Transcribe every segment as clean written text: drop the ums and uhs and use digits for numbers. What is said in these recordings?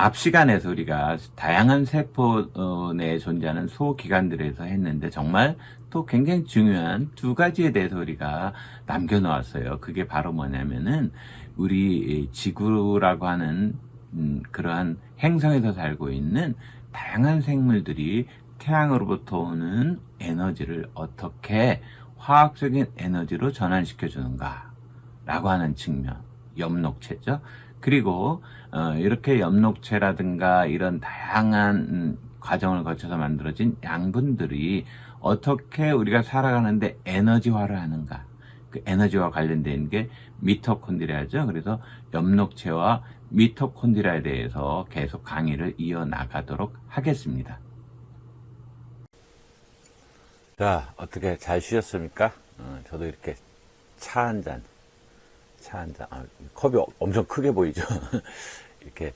앞 시간에서 우리가 다양한 세포 내에 존재하는 소기관들에서 했는데 정말 또 굉장히 중요한 두 가지에 대해서 우리가 남겨놓았어요. 그게 바로 뭐냐면은 우리 지구라고 하는 그러한 행성에서 살고 있는 다양한 생물들이 태양으로부터 오는 에너지를 어떻게 화학적인 에너지로 전환시켜 주는가 라고 하는 측면, 엽록체죠. 그리고 이렇게 엽록체라든가 이런 다양한 과정을 거쳐서 만들어진 양분들이 어떻게 우리가 살아가는데 에너지화를 하는가, 그 에너지와 관련된 게 미토콘드리아죠. 그래서 엽록체와 미토콘드리아에 대해서 계속 강의를 이어나가도록 하겠습니다. 자, 어떻게 잘 쉬셨습니까? 저도 이렇게 차 한 잔, 컵이 엄청 크게 보이죠? 이렇게,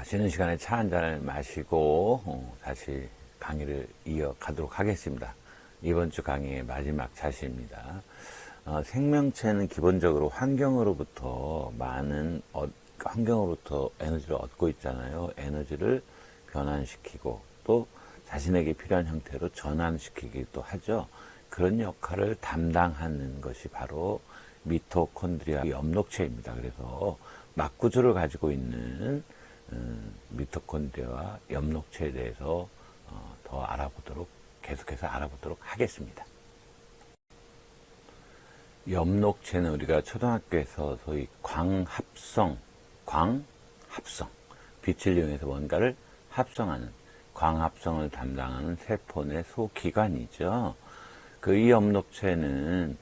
쉬는 시간에 차 한 잔을 마시고, 다시 강의를 이어가도록 하겠습니다. 이번 주 강의의 마지막 자시입니다. 생명체는 기본적으로 환경으로부터 환경으로부터 에너지를 얻고 있잖아요. 에너지를 변환시키고, 또 자신에게 필요한 형태로 전환시키기도 하죠. 그런 역할을 담당하는 것이 바로 미토콘드리아 엽록체입니다. 그래서 막구조를 가지고 있는 미토콘드리아와 엽록체에 대해서 계속해서 알아보도록 하겠습니다. 엽록체는 우리가 초등학교에서 소위 광합성, 빛을 이용해서 뭔가를 합성하는, 광합성을 담당하는 세포 내 소기관이죠. 이 엽록체는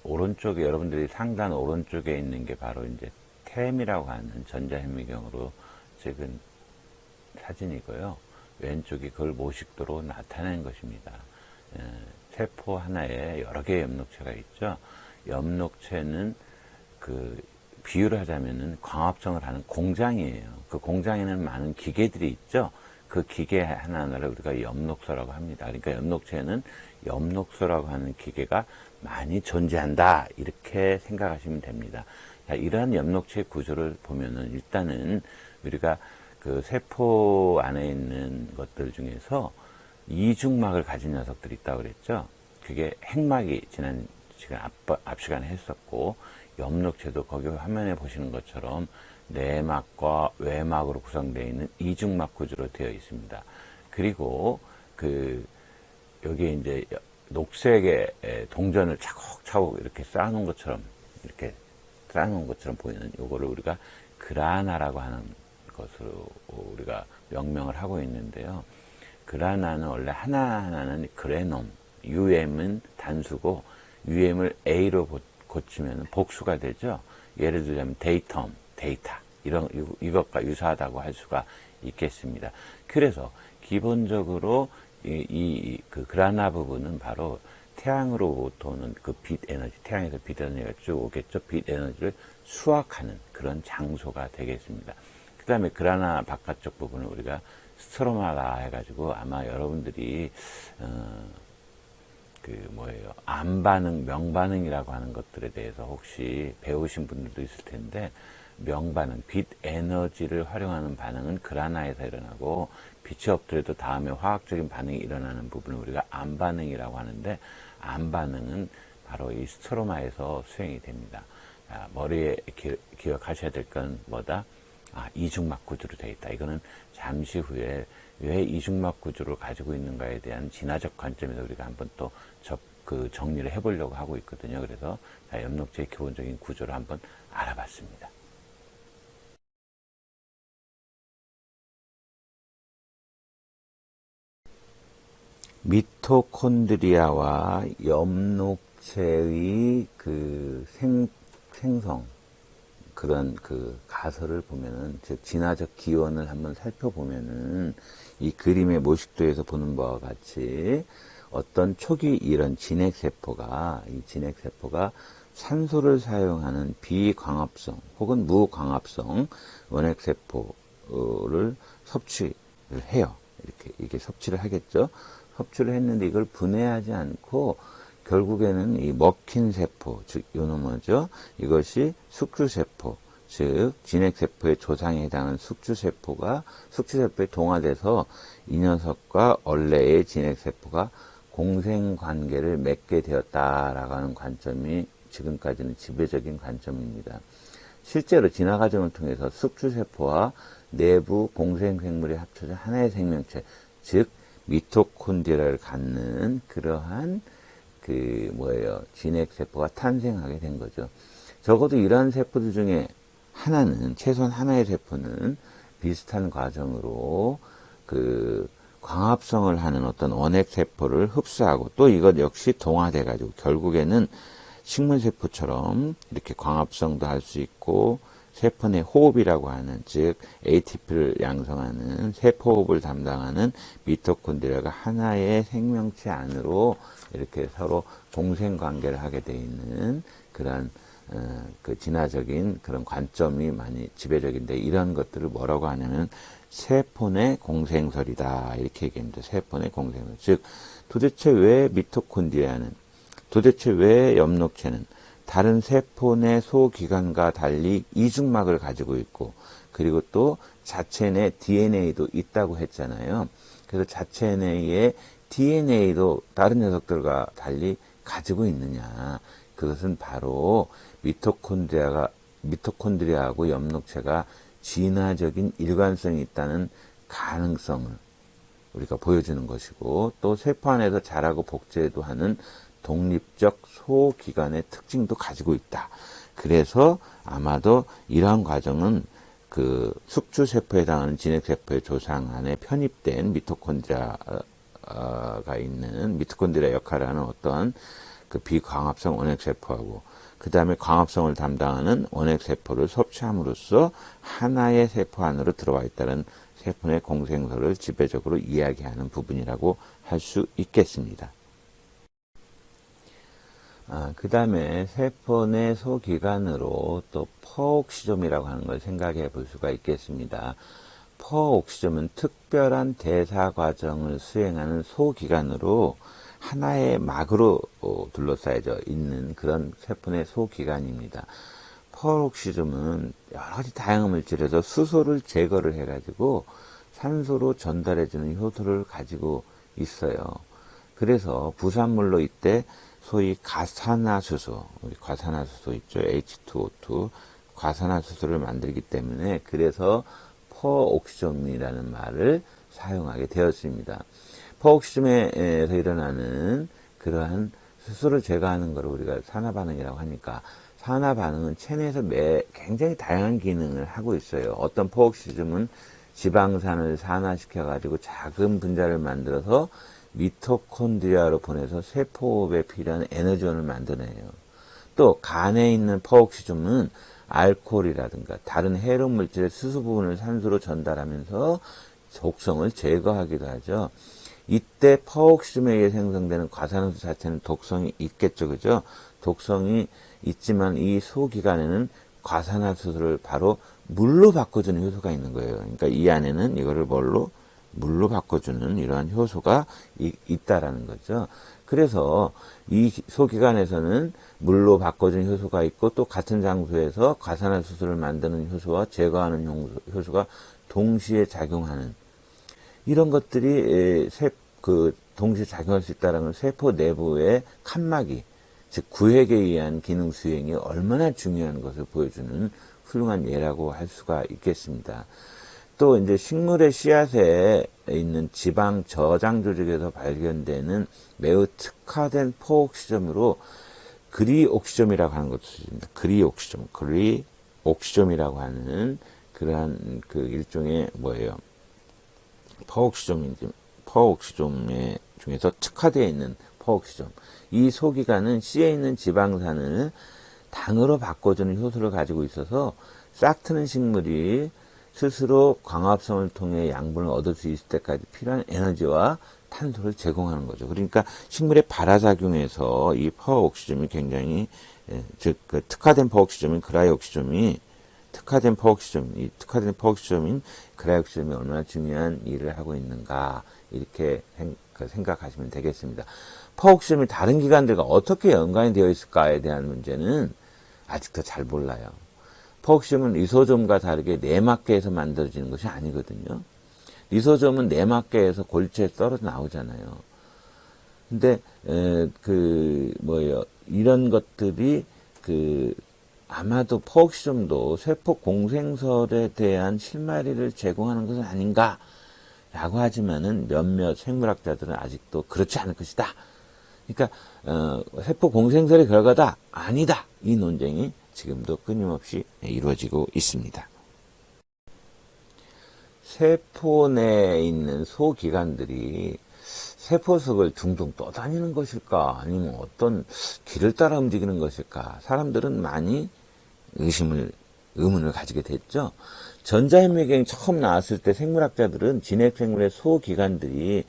오른쪽에, 여러분들이 상단 오른쪽에 있는 게 바로 이제 템이라고 하는 전자현미경으로 찍은 사진이고요. 왼쪽이 그걸 모식도로 나타낸 것입니다. 세포 하나에 여러 개의 엽록체가 있죠. 엽록체는 비유를 하자면은 광합성을 하는 공장이에요. 그 공장에는 많은 기계들이 있죠. 그 기계 하나하나를 우리가 엽록소라고 합니다. 그러니까 엽록체는 엽록소라고 하는 기계가 많이 존재한다, 이렇게 생각하시면 됩니다. 자, 이러한 엽록체의 구조를 보면은 일단은 우리가 그 세포 안에 있는 것들 중에서 이중막을 가진 녀석들이 있다고 그랬죠. 그게 핵막이 지난 시간 앞 시간에 했었고, 엽록체도 거기 화면에 보시는 것처럼 내막과 외막으로 구성되어 있는 이중막 구조로 되어 있습니다. 그리고 여기에 이제 녹색의 동전을 차곡차곡 이렇게 쌓아놓은 것처럼 보이는 요거를 우리가 그라나라고 하는 것으로 우리가 명명을 하고 있는데요. 그라나는 원래 하나하나는 그레놈, UM은 단수고 UM을 A로 고치면 복수가 되죠. 예를 들자면 데이터, 이것과 유사하다고 할 수가 있겠습니다. 그래서 기본적으로 그 그라나 부분은 바로 태양으로부터 오는 그 빛 에너지, 태양에서 빛 에너지가 쭉 오겠죠. 빛 에너지를 수확하는 그런 장소가 되겠습니다. 그 다음에 그라나 바깥쪽 부분을 우리가 스트로마라 해가지고 아마 여러분들이 암반응, 명반응이라고 하는 것들에 대해서 혹시 배우신 분들도 있을 텐데, 명반응, 빛 에너지를 활용하는 반응은 그라나에서 일어나고, 빛이 없더라도 다음에 화학적인 반응이 일어나는 부분을 우리가 암반응이라고 하는데, 암반응은 바로 이 스트로마에서 수행이 됩니다. 머리에 기억하셔야 될 건 뭐다? 이중막 구조로 되어 있다. 이거는 잠시 후에 왜 이중막 구조를 가지고 있는가에 대한 진화적 관점에서 우리가 한번 또 정리를 해보려고 하고 있거든요. 그래서 엽록체의 기본적인 구조를 한번 알아봤습니다. 미토콘드리아와 엽록체의 생성, 그런 가설을 보면은, 즉 진화적 기원을 한번 살펴보면은 이 그림의 모식도에서 보는 바와 같이 어떤 초기 이런 진핵세포가 산소를 사용하는 비광합성 혹은 무광합성 원핵세포를 섭취를 해요. 이게 섭취를 하겠죠. 섭취를 했는데 이걸 분해하지 않고 결국에는 이 먹힌 세포, 즉 요놈이죠. 이것이 숙주세포, 즉 진핵세포의 조상에 해당하는 숙주세포에 동화돼서 이 녀석과 원래의 진핵세포가 공생관계를 맺게 되었다라고 하는 관점이 지금까지는 지배적인 관점입니다. 실제로 진화 과정을 통해서 숙주세포와 내부 공생생물이 합쳐져 하나의 생명체, 즉 미토콘드리아를 갖는 그러한 진핵세포가 탄생하게 된 거죠. 적어도 이러한 세포들 중에 하나는, 최소한 하나의 세포는 비슷한 과정으로 광합성을 하는 어떤 원핵세포를 흡수하고 또 이것 역시 동화돼가지고 결국에는 식물세포처럼 이렇게 광합성도 할 수 있고 세포 내 호흡이라고 하는, 즉 ATP를 양성하는 세포호흡을 담당하는 미토콘드리아가 하나의 생명체 안으로 이렇게 서로 공생관계를 하게 돼 있는 그런 진화적인 그런 관점이 많이 지배적인데, 이런 것들을 뭐라고 하냐면 세포 내 공생설이다 이렇게 얘기합니다. 세포 내 공생설. 즉 도대체 왜 엽록체는 다른 세포 내 소기관과 달리 이중막을 가지고 있고, 그리고 또 자체 내 DNA도 있다고 했잖아요. 그래서 자체 내의 DNA도 다른 녀석들과 달리 가지고 있느냐. 그것은 바로 미토콘드리아하고 엽록체가 진화적인 일관성이 있다는 가능성을 우리가 보여주는 것이고, 또 세포 안에서 자라고 복제도 하는 독립적 소기관의 특징도 가지고 있다. 그래서 아마도 이러한 과정은 숙주세포에 해당하는 진핵세포의 조상 안에 편입된 미토콘드리아 역할을 하는 어떠한 비광합성 원핵세포하고 그 다음에 광합성을 담당하는 원핵세포를 섭취함으로써 하나의 세포 안으로 들어와 있다는 세포 내 공생설을 지배적으로 이야기하는 부분이라고 할 수 있겠습니다. 그 다음에 세포 내 소기관으로 또 퍼옥시좀이라고 하는 걸 생각해 볼 수가 있겠습니다. 퍼옥시좀은 특별한 대사 과정을 수행하는 소기관으로 하나의 막으로 둘러싸여져 있는 그런 세포 내 소기관입니다. 퍼옥시좀은 여러 가지 다양한 물질에서 수소를 제거를 해가지고 산소로 전달해주는 효소를 가지고 있어요. 그래서 부산물로 이때 소위 가산화수소, 우리 과산화수소 있죠. H2O2, 과산화수소를 만들기 때문에 그래서 퍼옥시좀이라는 말을 사용하게 되었습니다. 퍼옥시좀에서 일어나는 그러한 수소를 제거하는 것을 우리가 산화반응이라고 하니까, 산화반응은 체내에서 굉장히 다양한 기능을 하고 있어요. 어떤 퍼옥시즘은 지방산을 산화시켜가지고 작은 분자를 만들어서 미토콘드리아로 보내서 세포호흡에 필요한 에너지원을 만들어내요. 또 간에 있는 퍼옥시즘은 알코올이라든가 다른 해로운 물질의 수소 부분을 산소로 전달하면서 독성을 제거하기도 하죠. 이때 퍼옥시즘에 의해 생성되는 과산화수 자체는 독성이 있겠죠. 그죠? 독성이 있지만 이 소기관에는 과산화수소를 바로 물로 바꿔주는 효소가 있는 거예요. 그러니까 이 안에는 이거를 물로 바꿔주는 이러한 효소가 있다라는 거죠. 그래서 이 소기관에서는 물로 바꿔주는 효소가 있고, 또 같은 장소에서 과산화수소를 만드는 효소와 제거하는 효소가 동시에 작용하는 이런 것들이 동시에 작용할 수 있다는 건 세포 내부의 칸막이, 즉 구획에 의한 기능 수행이 얼마나 중요한 것을 보여주는 훌륭한 예라고 할 수가 있겠습니다. 또 이제 식물의 씨앗에 있는 지방 저장 조직에서 발견되는 매우 특화된 퍼옥시점으로 그리옥시점이라고 하는 것도 있습니다. 그리옥시점이라고 하는 그러한 일종의 퍼옥시점 중에서 특화되어 있는 퍼옥시점. 이 소기관은 씨에 있는 지방산을 당으로 바꿔주는 효소를 가지고 있어서 싹 트는 식물이 스스로 광합성을 통해 양분을 얻을 수 있을 때까지 필요한 에너지와 탄소를 제공하는 거죠. 그러니까 식물의 발화작용에서 이 퍼옥시점이 굉장히, 특화된 퍼옥시점인 특화된 퍼옥시점인 그라이옥시점이 얼마나 중요한 일을 하고 있는가, 이렇게 생각하시면 되겠습니다. 퍼옥시점이 다른 기관들과 어떻게 연관이 되어 있을까에 대한 문제는 아직도 잘 몰라요. 포옥심은 리소좀과 다르게 내막계에서 만들어지는 것이 아니거든요. 리소좀은 내막계에서 골체에 떨어져 나오잖아요. 근데 이런 것들이 아마도 포옥시좀도 세포 공생설에 대한 실마리를 제공하는 것은 아닌가라고 하지만은 몇몇 생물학자들은 아직도 그렇지 않을 것이다. 그러니까 세포 공생설의 결과다, 아니다. 이 논쟁이 지금도 끊임없이 이루어지고 있습니다. 세포 내에 있는 소기관들이 세포 속을 둥둥 떠다니는 것일까? 아니면 어떤 길을 따라 움직이는 것일까? 사람들은 많이 의문을 가지게 됐죠. 전자현미경이 처음 나왔을 때 생물학자들은 진핵생물의 소기관들이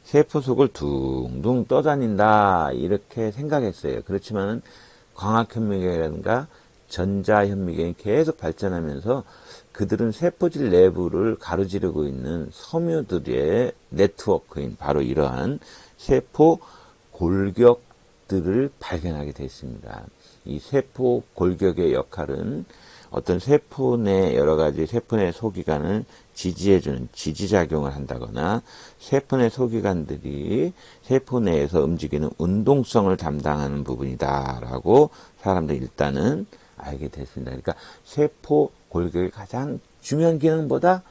세포 속을 둥둥 떠다닌다 이렇게 생각했어요. 그렇지만은 광학현미경이라든가 전자현미경이 계속 발전하면서 그들은 세포질 내부를 가로지르고 있는 섬유들의 네트워크인 바로 이러한 세포 골격들을 발견하게 됐습니다. 이 세포 골격의 역할은 어떤 세포 내 여러 가지 세포 내 소기관을 지지해주는 지지작용을 한다거나 세포 내 소기관들이 세포 내에서 움직이는 운동성을 담당하는 부분이다라고 사람들이 일단은 알게 됐습니다. 그러니까 세포 골격의 가장 중요한 기능보다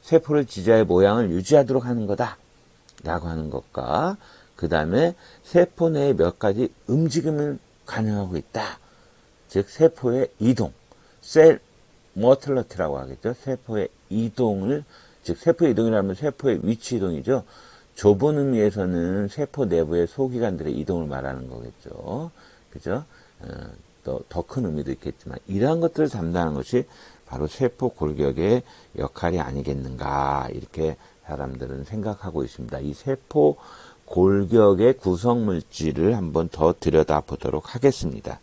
세포를 지지하여 모양을 유지하도록 하는 거다 라고 하는 것과 그 다음에 세포 내에 몇 가지 움직임을 가능하고 있다. 즉 세포의 이동, 셀 모틸리티라고 하겠죠. 세포의 이동을, 즉 세포의 이동이라면 세포의 위치 이동이죠. 좁은 의미에서는 세포 내부의 소기관들의 이동을 말하는 거겠죠. 그죠? 또 더 큰 의미도 있겠지만 이러한 것들을 담당하는 것이 바로 세포 골격의 역할이 아니겠는가 이렇게 사람들은 생각하고 있습니다. 이 세포 골격의 구성 물질을 한번 더 들여다보도록 하겠습니다.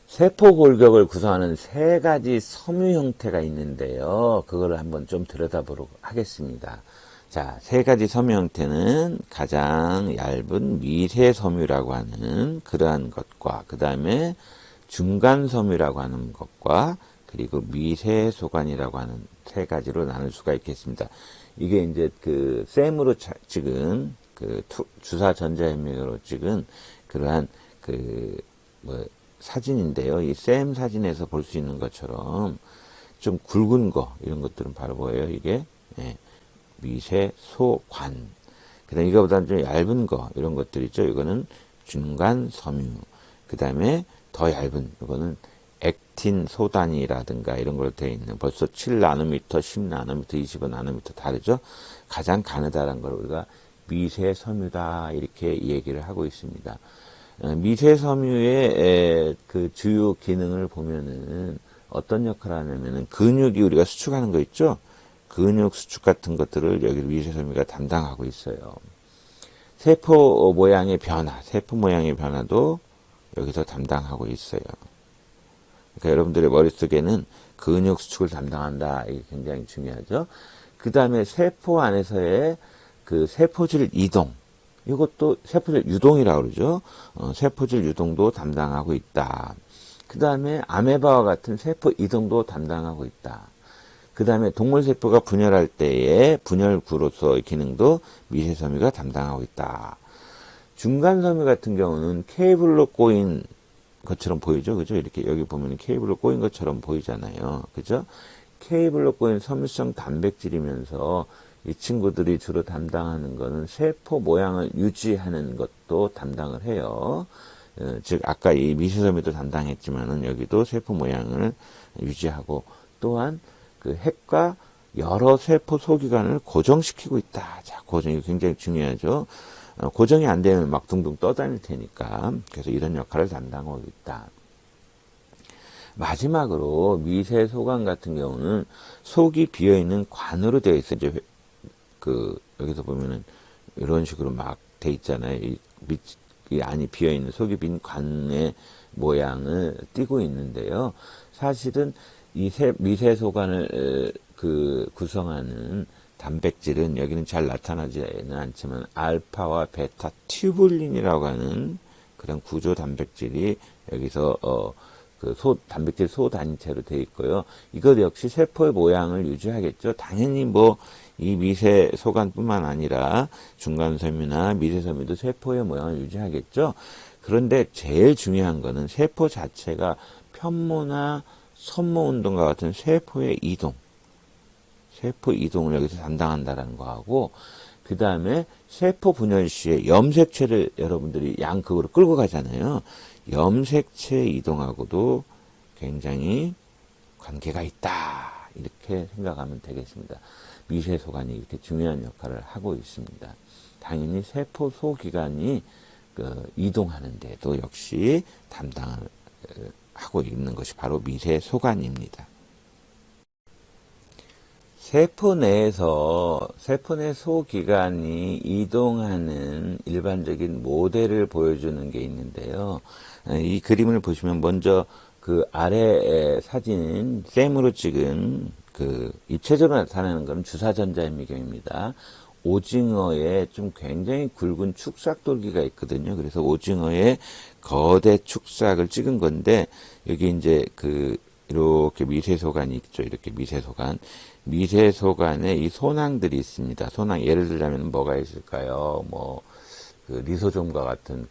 세포 골격을 구성하는 세 가지 섬유 형태가 있는데요. 그거를 한번 좀 들여다보도록 하겠습니다. 자, 세 가지 섬유 형태는 가장 얇은 미세 섬유라고 하는 그러한 것과 그 다음에 중간 섬유라고 하는 것과 그리고 미세 소관이라고 하는 세 가지로 나눌 수가 있겠습니다. 이게 이제 셈으로 찍은 주사 전자현미경으로 찍은 그러한 사진인데요. 이 셈 사진에서 볼 수 있는 것처럼 좀 굵은 거 이런 것들은 바로 뭐예요? 이게 미세 소관. 그다음 이거보다는 좀 얇은 거 이런 것들 있죠. 이거는 중간 섬유. 그다음에 더 얇은 이거는 액틴 소단이라든가 이런 걸로 되어 있는 벌써 7나노미터, 10나노미터, 25나노미터 다르죠. 가장 가느다란 걸 우리가 미세 섬유다 이렇게 얘기를 하고 있습니다. 미세 섬유의 그 주요 기능을 보면은 어떤 역할을 하냐면은 근육이 우리가 수축하는 거 있죠. 근육 수축 같은 것들을 여기 미세 섬유가 담당하고 있어요. 세포 모양의 변화도 여기서 담당하고 있어요. 그러니까 여러분들의 머릿속에는 근육 수축을 담당한다. 이게 굉장히 중요하죠. 그 다음에 세포 안에서의 그 세포질 이동. 이것도 세포질 유동이라고 그러죠. 세포질 유동도 담당하고 있다. 그 다음에 아메바와 같은 세포 이동도 담당하고 있다. 그 다음에 동물세포가 분열할 때의 분열구로서의 기능도 미세섬유가 담당하고 있다. 중간섬유 같은 경우는 케이블로 꼬인 것처럼 보이죠. 그죠? 이렇게 여기 보면 케이블로 꼬인 것처럼 보이잖아요. 그죠? 케이블로 꼬인 섬유성 단백질이면서 이 친구들이 주로 담당하는 거는 세포 모양을 유지하는 것도 담당을 해요. 즉 아까 이 미세섬유도 담당했지만은 여기도 세포 모양을 유지하고 또한 그 핵과 여러 세포 소기관을 고정시키고 있다. 자, 고정이 굉장히 중요하죠. 고정이 안 되면 막 둥둥 떠다닐 테니까 그래서 이런 역할을 담당하고 있다. 마지막으로 미세 소관 같은 경우는 속이 비어 있는 관으로 되어 있어요. 이제 여기서 보면은 이런 식으로 막 돼 있잖아요. 이 안이 비어 있는 속이 빈 관의 모양을 띠고 있는데요. 사실은 이 미세 소관을 구성하는 단백질은 여기는 잘 나타나지는 않지만 알파와 베타 튜뷸린이라고 하는 그런 구조 단백질이 여기서 그 단백질 소 단위체로 되어 있고요. 이것 역시 세포의 모양을 유지하겠죠. 당연히 뭐 이 미세 소관뿐만 아니라 중간섬유나 미세섬유도 세포의 모양을 유지하겠죠. 그런데 제일 중요한 거는 세포 자체가 편모나 선모 운동과 같은 세포의 이동, 세포 이동을 여기서 담당한다라는 거하고, 그 다음에 세포 분열 시에 염색체를 여러분들이 양극으로 끌고 가잖아요. 염색체 이동하고도 굉장히 관계가 있다, 이렇게 생각하면 되겠습니다. 미세소관이 이렇게 중요한 역할을 하고 있습니다. 당연히 세포 소기관이 이동하는 데도 역시 담당을 하고 있는 것이 바로 미세소관입니다. 세포 내에서 세포 내 소기관이 이동하는 일반적인 모델을 보여주는 게 있는데요. 이 그림을 보시면 먼저 그 아래 사진 셈으로 찍은 그 입체적으로 나타나는 것은 주사전자현미경입니다. 오징어에 좀 굉장히 굵은 축삭돌기가 있거든요. 그래서 오징어에 거대 축삭을 찍은 건데, 여기 이제 이렇게 미세소관이 있죠. 이렇게 미세소관. 미세소관에 이 소낭들이 있습니다. 소낭, 예를 들자면 뭐가 있을까요? 리소좀과 같은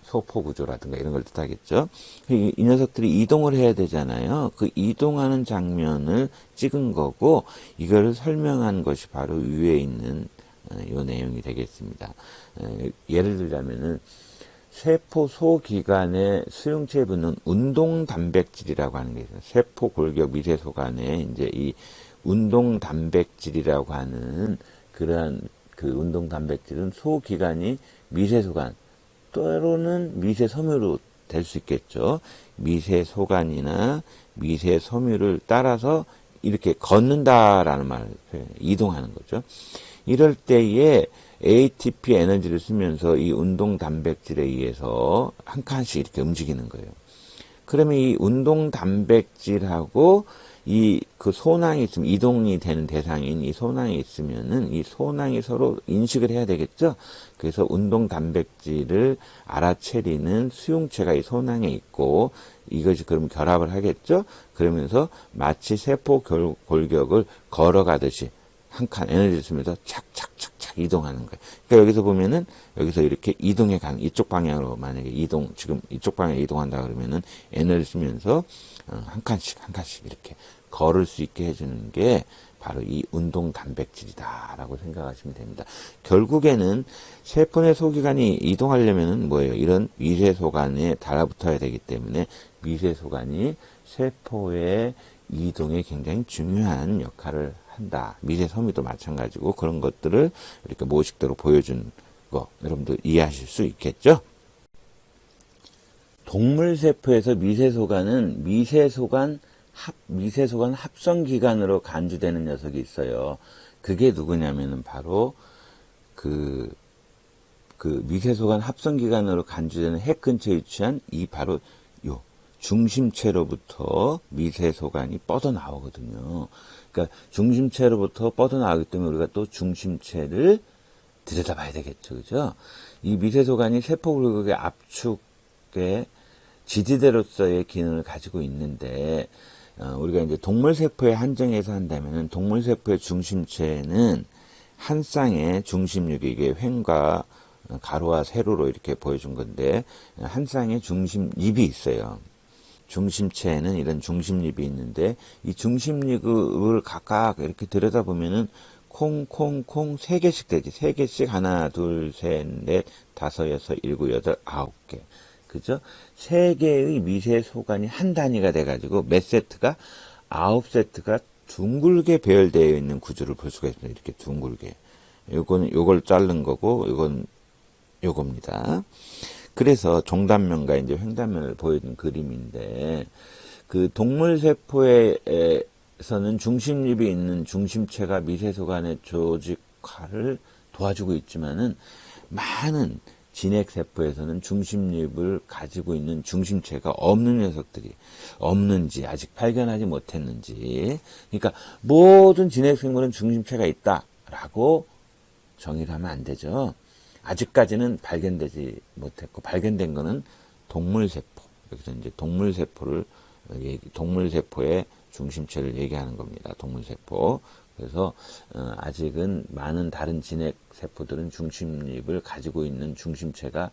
소포 구조라든가 이런 걸 뜻하겠죠. 이 녀석들이 이동을 해야 되잖아요. 그 이동하는 장면을 찍은 거고, 이거를 설명한 것이 바로 위에 있는 이 내용이 되겠습니다. 예를 들자면은 세포 소기관에 수용체에 붙는 운동 단백질이라고 하는 게 있어요. 세포 골격 미세소관에 이제 이 운동 단백질이라고 하는 그러한 운동 단백질은 소기관이 미세소관 또는 미세섬유로 될 수 있겠죠. 미세소관이나 미세섬유를 따라서 이렇게 걷는다라는 말을 이동하는 거죠. 이럴 때에 ATP 에너지를 쓰면서 이 운동 단백질에 의해서 한 칸씩 이렇게 움직이는 거예요. 그러면 이 운동 단백질하고 소낭이 있으면, 이동이 되는 대상인 이 소낭이 있으면은 이 소낭이 서로 인식을 해야 되겠죠? 그래서 운동 단백질을 알아채리는 수용체가 이 소낭에 있고, 이것이 그럼 결합을 하겠죠? 그러면서 마치 세포 골격을 걸어가듯이 한 칸 에너지를 쓰면서 착착착착 이동하는 거예요. 그러니까 여기서 보면은, 여기서 이렇게 이동해 가는, 이쪽 방향으로 만약에 지금 이쪽 방향에 이동한다 그러면은 에너지를 쓰면서 한 칸씩 이렇게 걸을 수 있게 해주는 게 바로 이 운동 단백질이다라고 생각하시면 됩니다. 결국에는 세포 내 소기관이 이동하려면은 뭐예요? 이런 미세소관에 달라붙어야 되기 때문에 미세소관이 세포의 이동에 굉장히 중요한 역할을 한다. 미세섬유도 마찬가지고, 그런 것들을 이렇게 모식대로 보여준 거 여러분들 이해하실 수 있겠죠? 동물세포에서 미세소관은 미세소관 합성기관으로 간주되는 녀석이 있어요. 그게 누구냐면은 바로 미세소관 합성기관으로 간주되는 핵 근처에 위치한 바로 요 중심체로부터 미세소관이 뻗어나오거든요. 그러니까 중심체로부터 뻗어나오기 때문에 우리가 또 중심체를 들여다봐야 되겠죠. 그죠? 이 미세소관이 세포 골격의 압축에 지지대로서의 기능을 가지고 있는데, 우리가 이제 동물세포에 한정해서 한다면은 동물세포의 중심체는 한 쌍의 중심육이, 이게 횡과 가로와 세로로 이렇게 보여준 건데, 한 쌍의 중심립이 있어요. 중심체에는 이런 중심립이 있는데, 이 중심립을 각각 이렇게 들여다보면은 콩콩콩 3개씩 되지. 3개씩 하나, 둘, 셋, 넷, 다섯, 여섯, 일곱, 여덟, 9개. 그죠? 3개의 미세소관이 한 단위가 돼가지고 몇 세트가? 9세트가 둥글게 배열되어 있는 구조를 볼 수가 있습니다. 이렇게 둥글게. 요걸 자른 거고, 요겁니다. 그래서 종단면과 이제 횡단면을 보여준 그림인데, 동물세포에서는 중심립이 있는 중심체가 미세소관의 조직화를 도와주고 있지만은, 많은 진핵세포에서는 중심립을 가지고 있는 중심체가 없는 녀석들이 없는지, 아직 발견하지 못했는지, 그러니까 모든 진핵생물은 중심체가 있다라고 정의를 하면 안 되죠. 아직까지는 발견되지 못했고, 발견된 거는 동물세포. 여기서 이제 동물세포를 동물세포의 중심체를 얘기하는 겁니다. 동물세포. 그래서 아직은 많은 다른 진핵세포들은 중심립을 가지고 있는 중심체가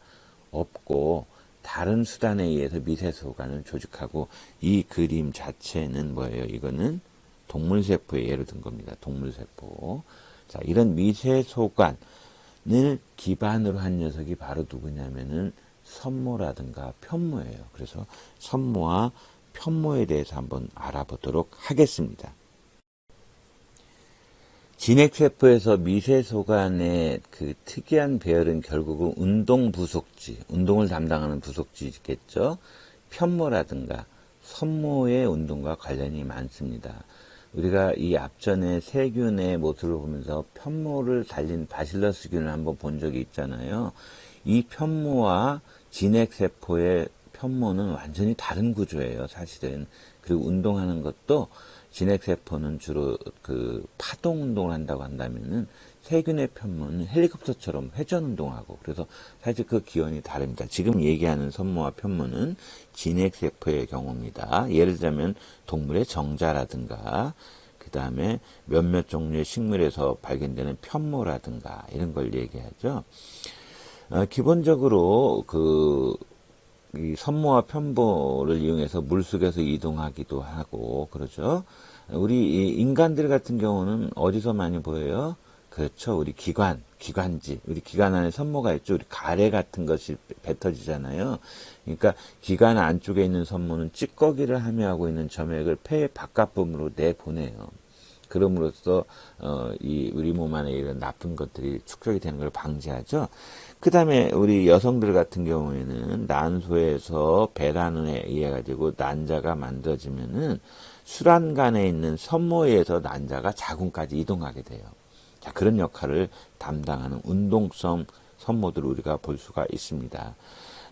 없고 다른 수단에 의해서 미세소관을 조직하고, 이 그림 자체는 뭐예요? 이거는 동물세포의 예를 든 겁니다. 동물세포. 자, 이런 미세소관을 기반으로 한 녀석이 바로 누구냐면은 선모라든가 편모예요. 그래서 선모와 편모에 대해서 한번 알아보도록 하겠습니다. 진핵세포에서 미세소관의 그 특이한 배열은 결국은 운동부속지, 운동을 담당하는 부속지겠죠. 편모라든가 선모의 운동과 관련이 많습니다. 우리가 이 앞전에 세균의 모습을 보면서 편모를 달린 바실러스균을 한번 본 적이 있잖아요. 이 편모와 진핵세포의 편모는 완전히 다른 구조예요, 사실은. 그리고 운동하는 것도 진핵세포는 주로 그 파동 운동을 한다고 한다면은 세균의 편모는 헬리콥터처럼 회전 운동하고, 그래서 사실 그 기원이 다릅니다. 지금 얘기하는 선모와 편모는 진핵세포의 경우입니다. 예를 들자면 동물의 정자라든가, 그 다음에 몇몇 종류의 식물에서 발견되는 편모라든가 이런 걸 얘기하죠. 기본적으로 이 선모와 편모를 이용해서 물속에서 이동하기도 하고 그러죠. 우리 인간들 같은 경우는 어디서 많이 보여요? 그렇죠. 우리 기관지, 우리 기관 안에 선모가 있죠. 우리 가래 같은 것이 뱉어지잖아요. 그러니까 기관 안쪽에 있는 선모는 찌꺼기를 함유하고 있는 점액을 폐의 바깥부분으로 내보내요. 그럼으로써 우리 몸 안에 이런 나쁜 것들이 축적이 되는 걸 방지하죠. 그 다음에 우리 여성들 같은 경우에는 난소에서 배란에 의해 가지고 난자가 만들어지면은 수란간에 있는 선모에 의해서 난자가 자궁까지 이동하게 돼요. 자, 그런 역할을 담당하는 운동성 선모들을 우리가 볼 수가 있습니다.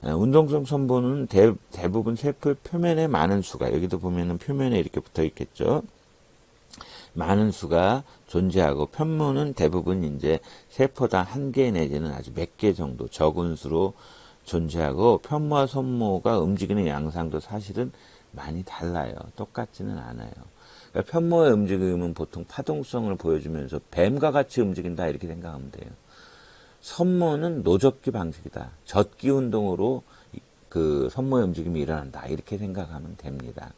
운동성 선모는 대부분 세포 표면에 많은 수가, 여기도 보면은 표면에 이렇게 붙어 있겠죠. 많은 수가 존재하고, 편모는 대부분 이제 세포당 한 개 내지는 아주 몇 개 정도 적은 수로 존재하고, 편모와 선모가 움직이는 양상도 사실은 많이 달라요. 똑같지는 않아요. 그러니까 편모의 움직임은 보통 파동성을 보여주면서 뱀과 같이 움직인다 이렇게 생각하면 돼요. 선모는 노젓기 방식이다. 젓기 운동으로 그 선모의 움직임이 일어난다 이렇게 생각하면 됩니다.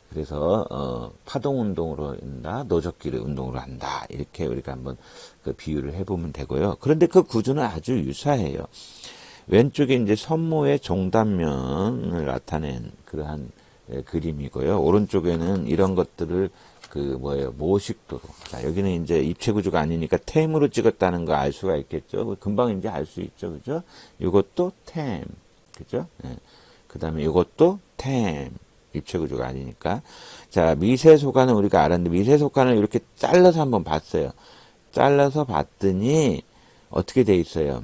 그래서 파동 운동으로 한다, 노젓기를 운동으로 한다 이렇게 우리가 한번 그 비유를 해보면 되고요. 그런데 그 구조는 아주 유사해요. 왼쪽에 이제 선모의 종단면을 나타낸 그러한 그림이고요. 오른쪽에는 이런 것들을 모식도로. 자, 여기는 이제 입체 구조가 아니니까 템으로 찍었다는 거 알 수가 있겠죠. 금방 이제 알 수 있죠, 그죠? 이것도 템, 그죠? 네. 그 다음에 이것도 템. 입체 구조가 아니니까. 자, 미세소관은 우리가 알았는데, 미세소관을 이렇게 잘라서 한번 봤어요. 잘라서 봤더니 어떻게 돼 있어요?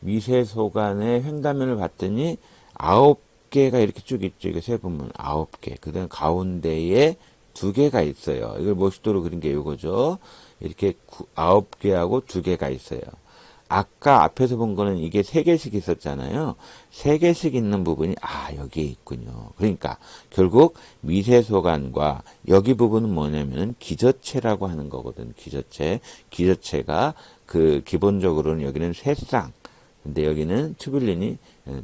미세소관의 횡단면을 봤더니 9개가 이렇게 쭉 있죠. 이거 세보면 9개. 그 다음 가운데에 2개가 있어요. 이걸 모식도로 그린 게 이거죠. 이렇게 9개하고 2개가 있어요. 아까 앞에서 본 거는 이게 3개씩 있었잖아요. 3개씩 있는 부분이 여기에 있군요. 그러니까 결국 미세소관과 여기 부분은 뭐냐면은 기저체라고 하는 거거든. 기저체가 기본적으로는 여기는 3쌍, 근데 여기는 튜뷸린이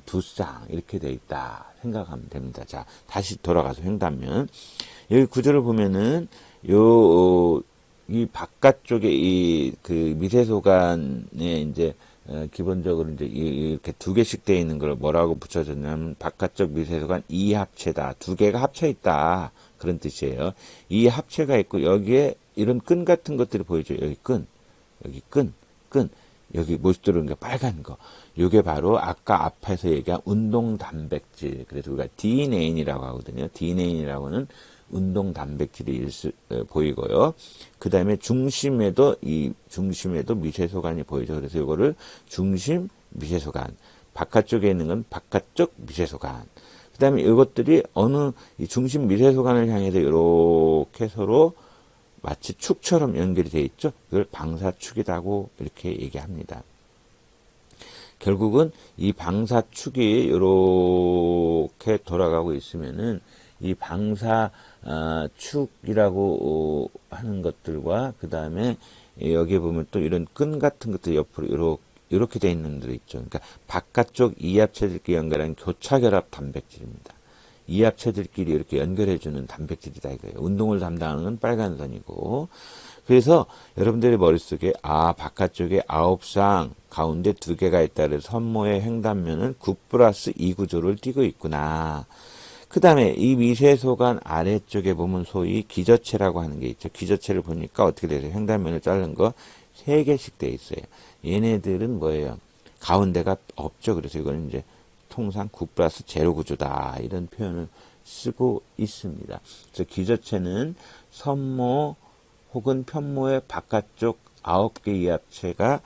2쌍 이렇게 돼 있다 생각하면 됩니다. 자, 다시 돌아가서 횡단면 여기 구조를 보면은 이 바깥쪽에 미세소관에 이제 기본적으로 이제 이렇게 2개씩 되어 있는 걸 뭐라고 붙여줬냐면 바깥쪽 미세소관 이합체다. 2개가 합쳐 있다. 그런 뜻이에요. 이 합체가 있고 여기에 이런 끈 같은 것들이 보이죠. 여기 끈, 여기 모습대로 이렇게 빨간 거. 이게 바로 아까 앞에서 얘기한 운동 단백질. 그래서 우리가 DNA라고 하거든요. DNA라고는 운동 단백질이 보이고요. 그 다음에 중심에도 미세소관이 보이죠. 그래서 이거를 중심 미세소관. 바깥쪽에 있는 건 바깥쪽 미세소관. 그 다음에 이것들이 이 중심 미세소관을 향해서 이렇게 서로 마치 축처럼 연결이 되어 있죠. 이걸 방사축이라고 이렇게 얘기합니다. 결국은 이 방사축이 이렇게 돌아가고 있으면은 이 방사 축이라고 하는 것들과 그 다음에 여기에 보면 또 이런 끈 같은 것들 옆으로 이렇게 돼 있는 들 있죠. 그러니까 바깥쪽 이합체들끼리 연결한 교차결합 단백질입니다. 이합체들끼리 이렇게 연결해주는 단백질이다 이거예요. 운동을 담당하는 건 빨간 선이고, 그래서 여러분들의 머릿속에 바깥쪽에 9쌍 가운데 2개가 있다 그래서 선모의 횡단면은 9+2 구조를 띠고 있구나. 그 다음에 이 미세소관 아래쪽에 보면 소위 기저체라고 하는 게 있죠. 기저체를 보니까 어떻게 돼서 횡단면을 자른 거 3개씩 돼 있어요. 얘네들은 뭐예요? 가운데가 없죠. 그래서 이거는 이제 통상 9+0 구조다 이런 표현을 쓰고 있습니다. 그래서 기저체는 선모 혹은 편모의 바깥쪽 9개 이합체가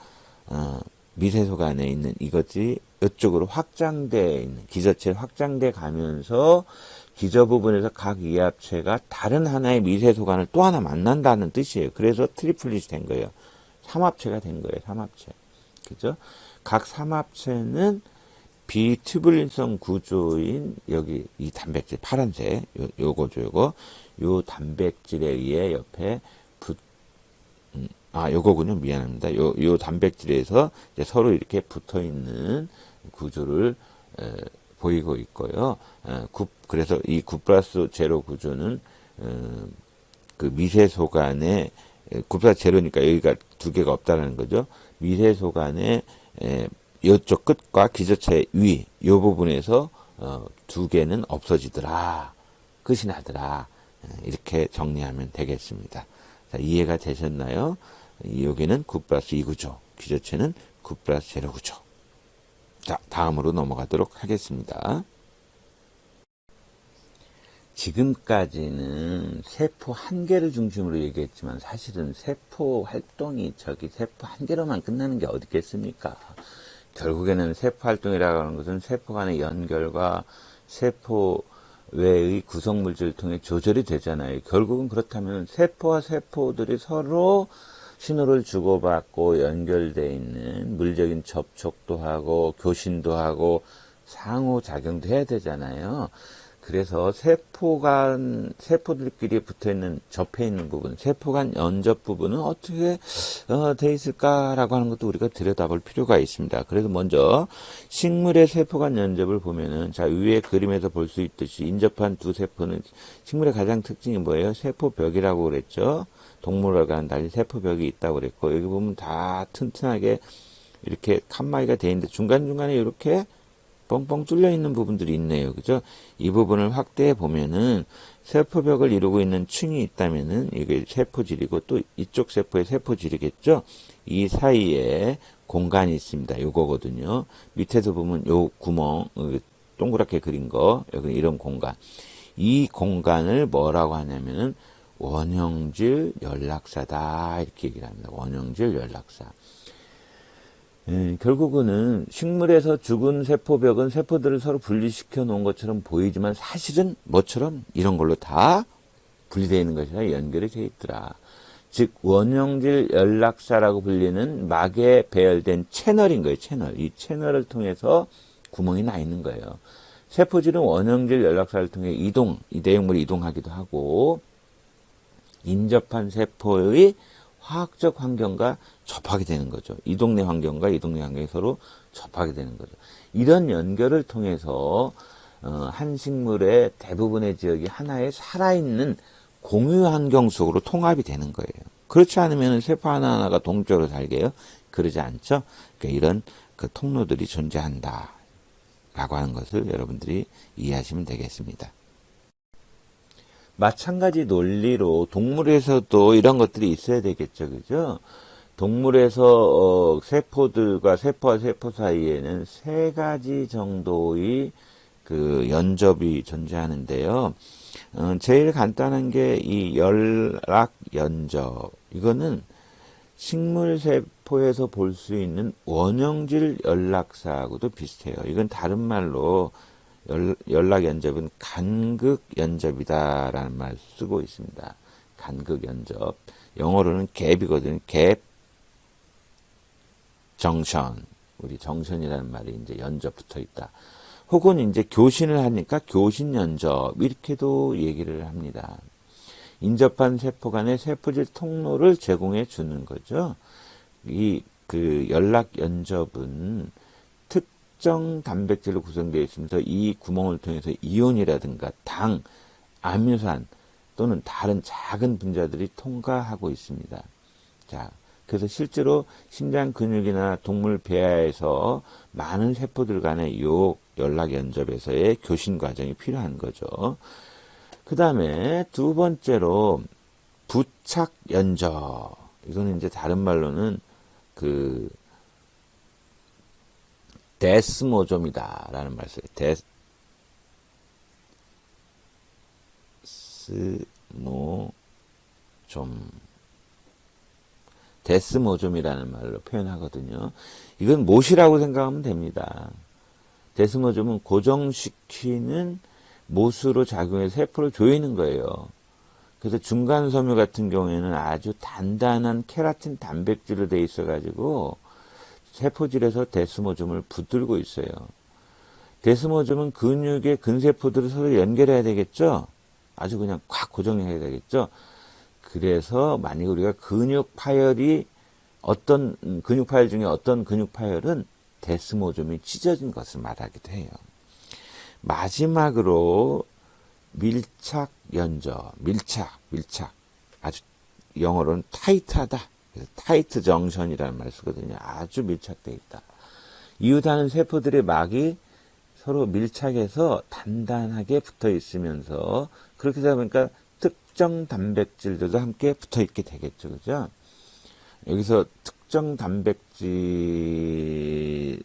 미세소관에 있는 이것이 이쪽으로 확장돼 있는 기저체를 확장돼 가면서 기저 부분에서 각 이합체가 다른 하나의 미세소관을 또 하나 만난다는 뜻이에요. 그래서 트리플릿이 된 거예요. 삼합체가 된 거예요. 삼합체. 그죠? 각 삼합체는 비튜뷸린성 구조인 여기 이 단백질 파란색 요거죠. 요 단백질에 의해 옆에 요거군요. 미안합니다. 요 단백질에서 이제 서로 이렇게 붙어 있는 구조를 보이고 있고요. 그래서 이 9+0 구조는 그 미세소관의 9+0니까 여기가 2개가 없다라는 거죠. 미세소관의 이쪽 끝과 기저체 위, 요 부분에서 2개는 없어지더라. 끝이 나더라. 이렇게 정리하면 되겠습니다. 자, 이해가 되셨나요? 여기는 9+2 구조, 기저체는 9+0 구조. 자, 다음으로 넘어가도록 하겠습니다. 지금까지는 세포 한 개를 중심으로 얘기했지만 사실은 세포 활동이 세포 한 개로만 끝나는 게 어디 있겠습니까? 결국에는 세포 활동이라고 하는 것은 세포 간의 연결과 세포 외의 구성물질을 통해 조절이 되잖아요. 결국은 그렇다면 세포와 세포들이 서로 신호를 주고받고 연결되어 있는 물리적인 접촉도 하고 교신도 하고 상호작용도 해야 되잖아요. 그래서 세포들끼리 붙어있는, 접해있는 부분, 세포 간 연접 부분은 어떻게 돼 있을까라고 하는 것도 우리가 들여다볼 필요가 있습니다. 그래서 먼저 식물의 세포 간 연접을 보면은, 자, 위에 그림에서 볼 수 있듯이 인접한 두 세포는 식물의 가장 특징이 뭐예요? 세포벽이라고 그랬죠. 동물과는 달리 세포벽이 있다고 그랬고, 여기 보면 다 튼튼하게 이렇게 칸막이가 돼 있는데 중간중간에 이렇게 뻥뻥 뚫려 있는 부분들이 있네요. 그죠? 이 부분을 확대해 보면은 세포벽을 이루고 있는 층이 있다면은 이게 세포질이고 또 이쪽 세포의 세포질이겠죠? 이 사이에 공간이 있습니다. 요거거든요. 밑에서 보면 요 구멍, 동그랗게 그린 거, 여기 이런 공간. 이 공간을 뭐라고 하냐면은 원형질 연락사다. 이렇게 얘기를 합니다. 원형질 연락사. 결국은 식물에서 죽은 세포벽은 세포들을 서로 분리시켜 놓은 것처럼 보이지만 사실은 뭐처럼 이런 걸로 다 분리되어 있는 것이 아니라 연결이 되어 있더라. 즉 원형질 연락사라고 불리는 막에 배열된 채널인 거예요. 채널. 이 채널을 통해서 구멍이 나 있는 거예요. 세포질은 원형질 연락사를 통해 이 내용물이 이동하기도 하고 인접한 세포의 화학적 환경과 접하게 되는 거죠. 이 동네 환경과 이 동네 환경이 서로 접하게 되는 거죠. 이런 연결을 통해서 한 식물의 대부분의 지역이 하나의 살아있는 공유 환경 속으로 통합이 되는 거예요. 그렇지 않으면 세포 하나하나가 독립적으로 살게요. 그러지 않죠. 그러니까 이런 그 통로들이 존재한다 라고 하는 것을 여러분들이 이해하시면 되겠습니다. 마찬가지 논리로 동물에서도 이런 것들이 있어야 되겠죠. 그죠? 동물에서 세포들과 세포와 세포 사이에는 3가지 정도의 그 연접이 존재하는데요. 제일 간단한 게 이 연락 연접. 이거는 식물 세포에서 볼 수 있는 원형질 연락사하고도 비슷해요. 이건 다른 말로 연락 연접은 간극 연접이다라는 말을 쓰고 있습니다. 간극 연접. 영어로는 갭이거든요. 갭 정션. 우리 정션이라는 말이 이제 연접 붙어 있다. 혹은 이제 교신을 하니까 교신연접 이렇게도 얘기를 합니다. 인접한 세포 간의 세포질 통로를 제공해 주는 거죠. 그 연락 연접은 특정 단백질로 구성되어 있으면서 이 구멍을 통해서 이온이라든가 당, 아미노산 또는 다른 작은 분자들이 통과하고 있습니다. 자, 그래서 실제로 심장 근육이나 동물 배아에서 많은 세포들 간의 요 연락 연접에서의 교신 과정이 필요한 거죠. 그 다음에 두 번째로 부착 연접. 이거는 이제 다른 말로는 그 데스모좀이다라는 말을 써요. 데스모좀이라는 말로 표현하거든요. 이건 못이라고 생각하면 됩니다. 데스모좀은 고정시키는 못으로 작용해서 세포를 조이는 거예요. 그래서 중간섬유 같은 경우에는 아주 단단한 케라틴 단백질로 되어 있어가지고 세포질에서 데스모즘을 붙들고 있어요. 데스모즘은 근육의 근세포들을 서로 연결해야 되겠죠? 아주 그냥 콱 고정해야 되겠죠? 그래서 만약 우리가 근육 파열이 어떤 근육 파열 중에 어떤 근육 파열은 데스모즘이 찢어진 것을 말하기도 해요. 마지막으로 밀착 연접, 밀착. 아주 영어로는 타이트하다. 그래서 타이트 정션이라는 말을 쓰거든요. 아주 밀착되어 있다. 이웃하는 세포들의 막이 서로 밀착해서 단단하게 붙어 있으면서 그렇게 되다 보니까 특정 단백질들도 함께 붙어 있게 되겠죠. 그죠? 여기서 특정 단백질이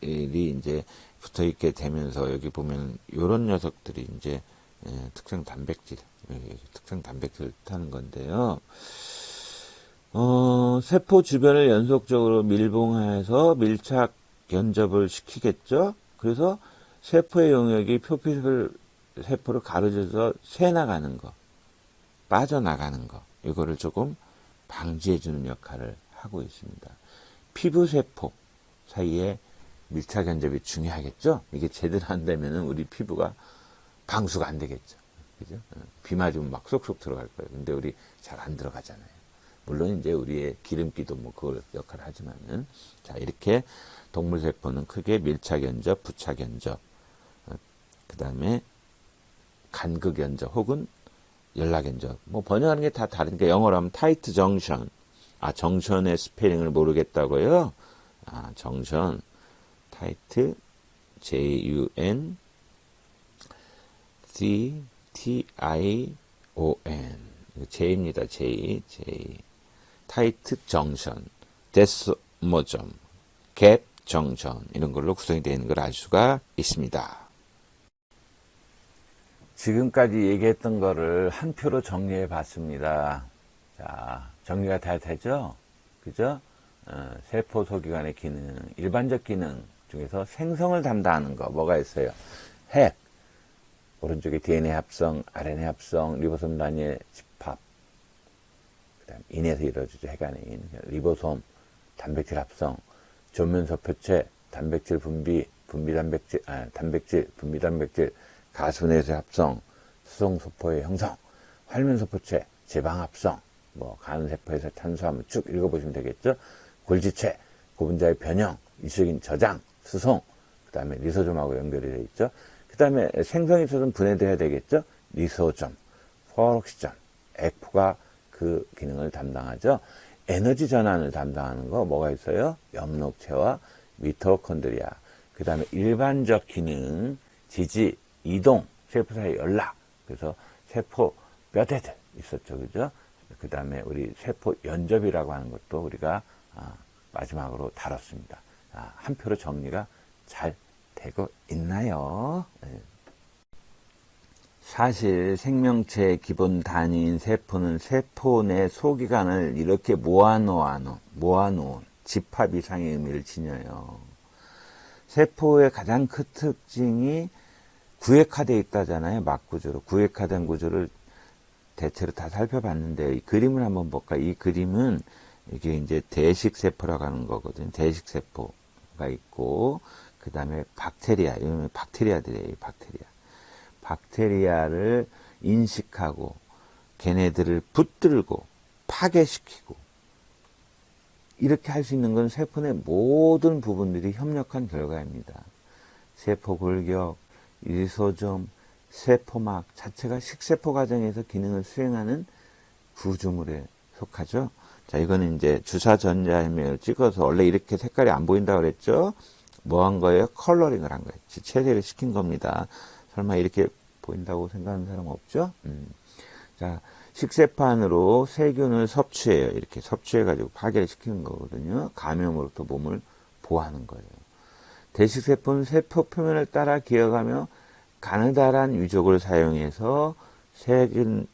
이제 붙어 있게 되면서 여기 보면 이런 녀석들이 이제 특정 단백질을 뜻하는 건데요. 세포 주변을 연속적으로 밀봉해서 밀착 연접을 시키겠죠. 그래서 세포의 영역이 표피세포를 가로질러서 새나가는 거, 빠져나가는 거, 이거를 조금 방지해주는 역할을 하고 있습니다. 피부세포 사이에 밀착 연접이 중요하겠죠. 이게 제대로 안 되면은 우리 피부가 방수가 안 되겠죠. 그죠? 비 맞으면 막 쏙쏙 들어갈 거예요. 근데 우리 잘 안 들어가잖아요. 물론 이제 우리의 기름기도 뭐 그걸 역할을 하지만은. 자, 이렇게 동물세포는 크게 밀착연접, 부착연접, 그 다음에 간극연접 혹은 연락연접. 뭐 번역하는 게 다 다르니까 영어로 하면 타이트 정션. 정션의 스페링을 모르겠다고요? 정션. 타이트, J-U-N, C-T-I-O-N. J입니다. J. 타이트 정션, 데스모점, 갭 정션 이런 걸로 구성이 되어 있는 걸 알 수가 있습니다. 지금까지 얘기했던 거를 한 표로 정리해 봤습니다. 자, 정리가 다 되죠? 그죠? 세포 소기관의 기능, 일반적 기능 중에서 생성을 담당하는 거 뭐가 있어요? 핵, 오른쪽에 DNA 합성, RNA 합성, 리보솜 단위의 집합, 그다음 인에서 이루어지죠. 핵 안에 인, 리보솜, 단백질 합성, 조면서 표체, 단백질 분비, 단백질, 분비 단백질, 가수내에서 합성, 수성소포의 형성, 활면소포체, 지방합성, 뭐 간세포에서 탄수화물 쭉 읽어보시면 되겠죠. 골지체, 고분자의 변형, 이식인 저장, 수송, 그 다음에 리소좀하고 연결이 되어 있죠. 그 다음에 생성이 있어서는 분해돼야 되겠죠. 리소점, 포록시점, 에코가 그 기능을 담당하죠. 에너지 전환을 담당하는 거 뭐가 있어요? 엽록체와 미토콘드리아. 그 다음에 일반적 기능, 지지, 이동, 세포 사이 연락. 그래서 세포 몇 애들 있었죠. 그죠? 그 다음에 우리 세포 연접이라고 하는 것도 우리가 마지막으로 다뤘습니다. 한 표로 정리가 잘 되고 있나요? 네. 사실 생명체의 기본 단위인 세포는 세포 내 소기관을 이렇게 모아놓은 집합 이상의 의미를 지녀요. 세포의 가장 큰 특징이 구획화되어 있다잖아요. 막구조로. 구획화된 구조를 대체로 다 살펴봤는데 이 그림을 한번 볼까요? 이 그림은 이게 이제 대식세포라고 하는 거거든요. 대식세포가 있고 그 다음에 박테리아, 이런 박테리아들이에요, 박테리아. 박테리아를 인식하고, 걔네들을 붙들고, 파괴시키고, 이렇게 할 수 있는 건 세포 내 모든 부분들이 협력한 결과입니다. 세포 골격, 리소좀, 세포막 자체가 식세포 과정에서 기능을 수행하는 구조물에 속하죠. 자, 이거는 이제 주사 전자해면을 찍어서 원래 이렇게 색깔이 안 보인다고 그랬죠? 뭐 한 거예요? 컬러링을 한 거예요. 채색을 시킨 겁니다. 설마 이렇게 보인다고 생각하는 사람 없죠? 자, 식세포 안으로 세균을 섭취해요. 이렇게 섭취해가지고 파괴를 시키는 거거든요. 감염으로부터 몸을 보호하는 거예요. 대식세포는 세포 표면을 따라 기어가며 가느다란 유족을 사용해서 세균,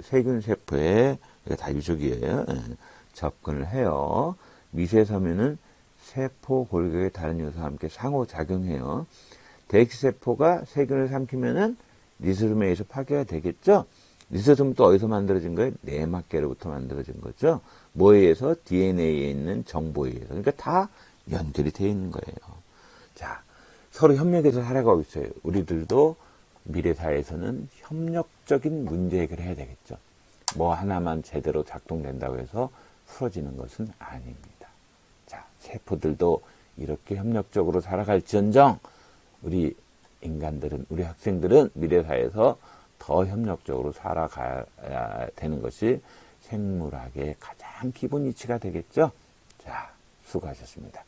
세균 세포에, 이게 다 유족이에요. 접근을 해요. 미세섬유는 세포 골격의 다른 요소와 함께 상호작용해요. 대식세포가 세균을 삼키면은 리소솜에 의해서 파괴가 되겠죠? 리소솜은 또 어디서 만들어진 거예요? 내막계로부터 만들어진 거죠? 뭐에 의해서? DNA에 있는 정보에 의해서. 그러니까 다 연결이 되어 있는 거예요. 자, 서로 협력해서 살아가고 있어요. 우리들도 미래사회에서는 협력적인 문제 해결을 해야 되겠죠. 뭐 하나만 제대로 작동된다고 해서 풀어지는 것은 아닙니다. 자, 세포들도 이렇게 협력적으로 살아갈지언정 우리 인간들은, 우리 학생들은 미래사회에서 더 협력적으로 살아가야 되는 것이 생물학의 가장 기본 이치가 되겠죠. 자, 수고하셨습니다.